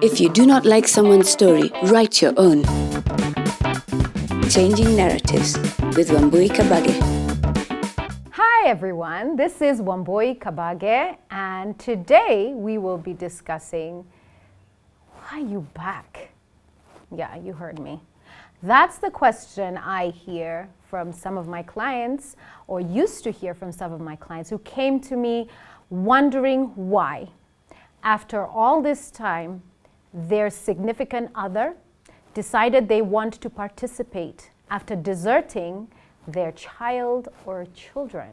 If you do not like someone's story, write your own. Changing Narratives with Wambui Kabage. Hi everyone, this is Wambui Kabage, and today we will be discussing why you back? Yeah, you heard me. That's the question I hear from some of my clients, or used to hear from some of my clients who came to me wondering why, after all this time, their significant other decided they want to participate after deserting their child or children.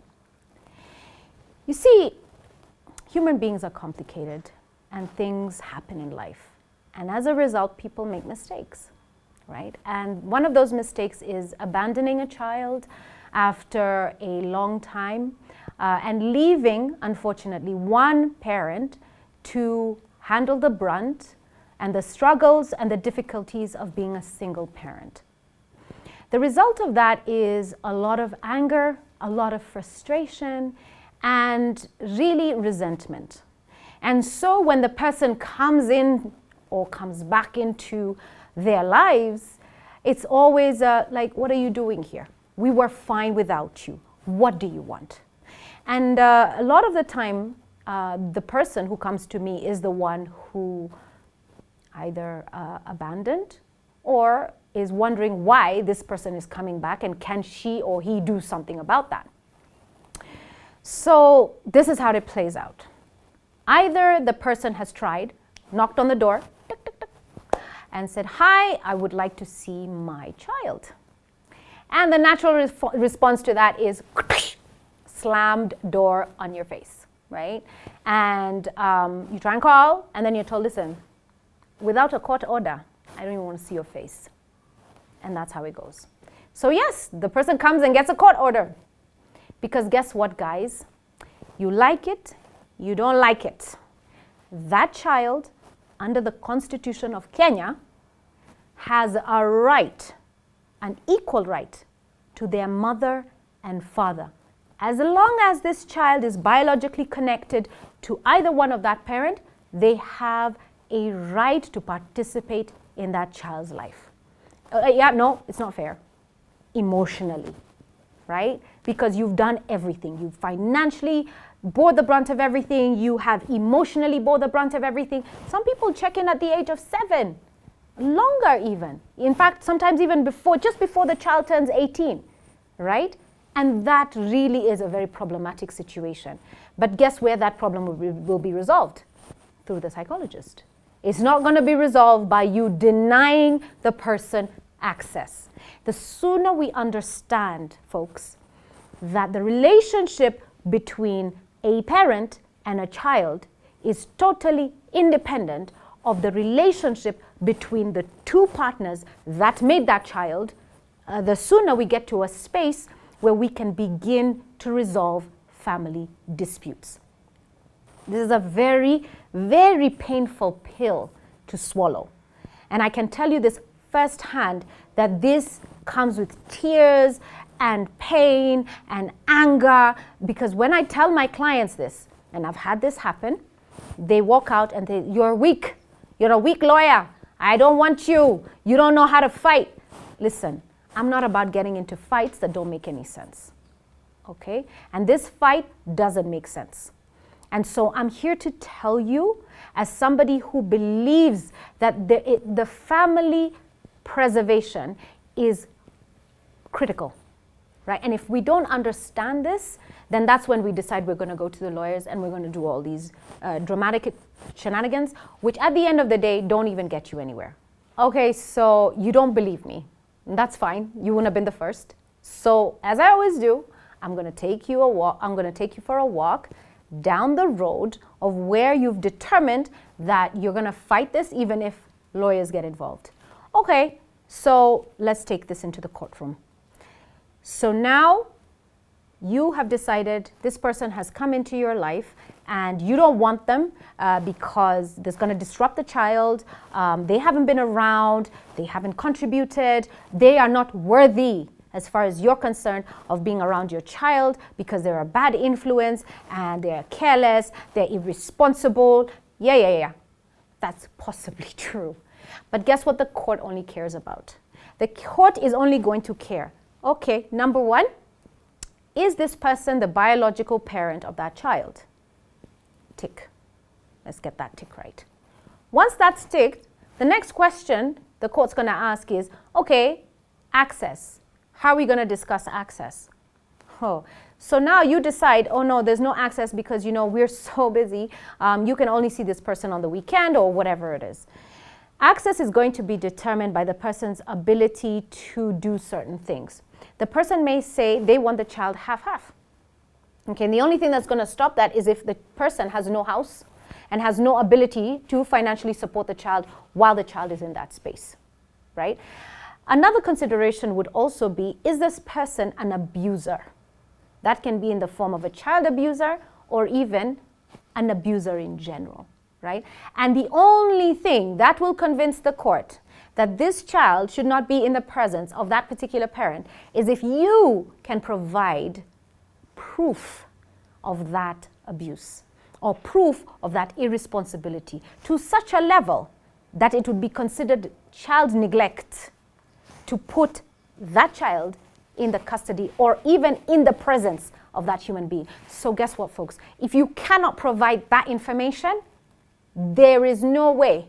You see, human beings are complicated and things happen in life. And as a result, people make mistakes, right? And one of those mistakes is abandoning a child after a long time and leaving, unfortunately, one parent to handle the brunt and the struggles and the difficulties of being a single parent. The result of that is a lot of anger, a lot of frustration, and really resentment. And so when the person comes in or comes back into their lives, it's always like, what are you doing here? We were fine without you. What do you want? And a lot of the time, the person who comes to me is the one who either abandoned or is wondering why this person is coming back and can she or he do something about that. So this is how it plays out. Either the person has tried, knocked on the door, tick, tick, tick, and said, "Hi, I would like to see my child." And the natural response to that is slammed door on your face, right? And you try and call, and then you're told, listen, without a court order, I don't even want to see your face. And that's how it goes. So yes, the person comes and gets a court order. Because guess what, guys? You like it, you don't like it. That child, under the Constitution of Kenya, has a right, an equal right, to their mother and father. As long as this child is biologically connected to either one of that parent, they have a right to participate in that child's life. No, it's not fair. Emotionally, right? Because you've done everything. You've financially bore the brunt of everything. You have emotionally bore the brunt of everything. Some people check in at the age of 7, longer even. In fact, sometimes even just before the child turns 18, right? And that really is a very problematic situation. But guess where that problem will be resolved? Through the psychologist. It's not going to be resolved by you denying the person access. The sooner we understand, folks, that the relationship between a parent and a child is totally independent of the relationship between the two partners that made that child, the sooner we get to a space where we can begin to resolve family disputes. This is a very, very painful pill to swallow. And I can tell you this firsthand, that this comes with tears and pain and anger, because when I tell my clients this, and I've had this happen, they walk out and they, "You're weak. You're a weak lawyer. I don't want you. You don't know how to fight." Listen, I'm not about getting into fights that don't make any sense. Okay? And this fight doesn't make sense. And so I'm here to tell you, as somebody who believes that the family preservation is critical, right? And if we don't understand this, then that's when we decide we're going to go to the lawyers and we're going to do all these dramatic shenanigans, which at the end of the day don't even get you anywhere. Okay, so you don't believe me. That's fine. You wouldn't have been the first. So as I always do, I'm going to take you for a walk down the road of where you've determined that you're going to fight this even if lawyers get involved. Okay, so let's take this into the courtroom. So now you have decided this person has come into your life and you don't want them because that's going to disrupt the child. They haven't been around, they haven't contributed, they are not worthy as far as you're concerned, of being around your child because they're a bad influence and they're careless, they're irresponsible. Yeah. That's possibly true. But guess what the court only cares about? The court is only going to care. Okay, number one, is this person the biological parent of that child? Tick. Let's get that tick right. Once that's ticked, the next question the court's going to ask is, okay, access. How are we going to discuss access? Oh, so now you decide, oh no, there's no access because, we're so busy. You can only see this person on the weekend or whatever it is. Access is going to be determined by the person's ability to do certain things. The person may say they want the child half-half. Okay, and the only thing that's going to stop that is if the person has no house and has no ability to financially support the child while the child is in that space, right? Another consideration would also be, is this person an abuser? That can be in the form of a child abuser or even an abuser in general, right? And the only thing that will convince the court that this child should not be in the presence of that particular parent is if you can provide proof of that abuse or proof of that irresponsibility to such a level that it would be considered child neglect to put that child in the custody or even in the presence of that human being. So guess what, folks? If you cannot provide that information, there is no way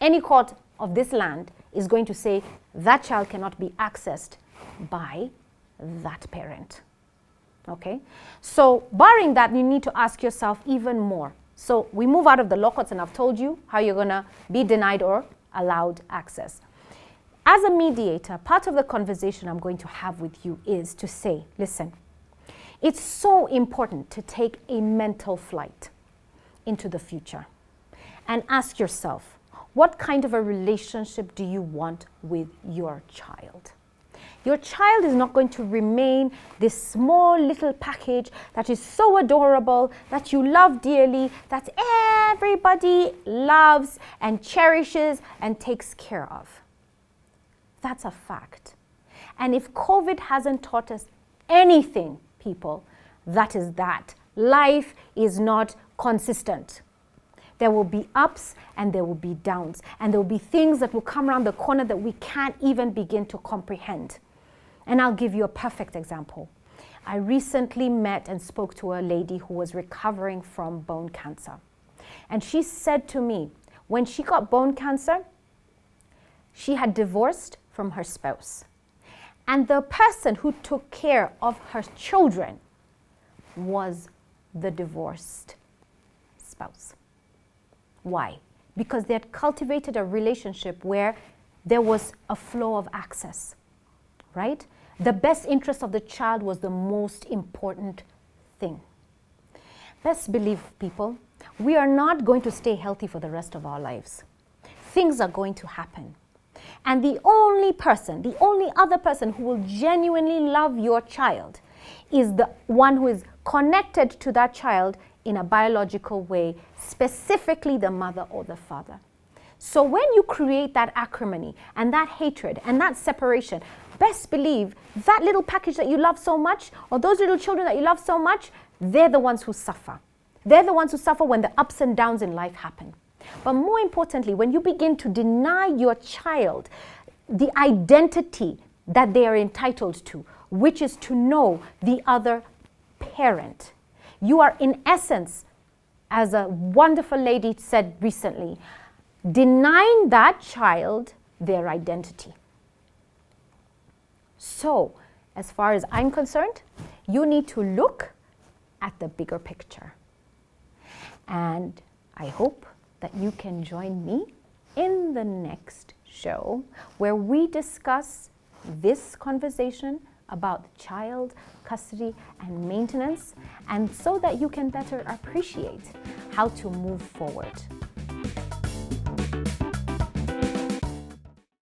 any court of this land is going to say that child cannot be accessed by that parent. Okay? So barring that, you need to ask yourself even more. So we move out of the law courts and I've told you how you're going to be denied or allowed access. As a mediator, part of the conversation I'm going to have with you is to say, listen, it's so important to take a mental flight into the future and ask yourself, what kind of a relationship do you want with your child? Your child is not going to remain this small little package that is so adorable, that you love dearly, that everybody loves and cherishes and takes care of. That's a fact. And if COVID hasn't taught us anything, people, that is that. Life is not consistent. There will be ups and there will be downs. And there will be things that will come around the corner that we can't even begin to comprehend. And I'll give you a perfect example. I recently met and spoke to a lady who was recovering from bone cancer. And she said to me, when she got bone cancer, she had divorced from her spouse. And the person who took care of her children was the divorced spouse. Why? Because they had cultivated a relationship where there was a flow of access, right? The best interest of the child was the most important thing. Best believe, people, we are not going to stay healthy for the rest of our lives. Things are going to happen. And the only other person who will genuinely love your child is the one who is connected to that child in a biological way, specifically the mother or the father. So when you create that acrimony and that hatred and that separation, best believe that little package that you love so much, or those little children that you love so much, they're the ones who suffer. They're the ones who suffer when the ups and downs in life happen. But more importantly, when you begin to deny your child the identity that they are entitled to, which is to know the other parent, you are in essence, as a wonderful lady said recently, denying that child their identity. So, as far as I'm concerned, you need to look at the bigger picture. And I hope that you can join me in the next show where we discuss this conversation about child custody and maintenance, and so that you can better appreciate how to move forward.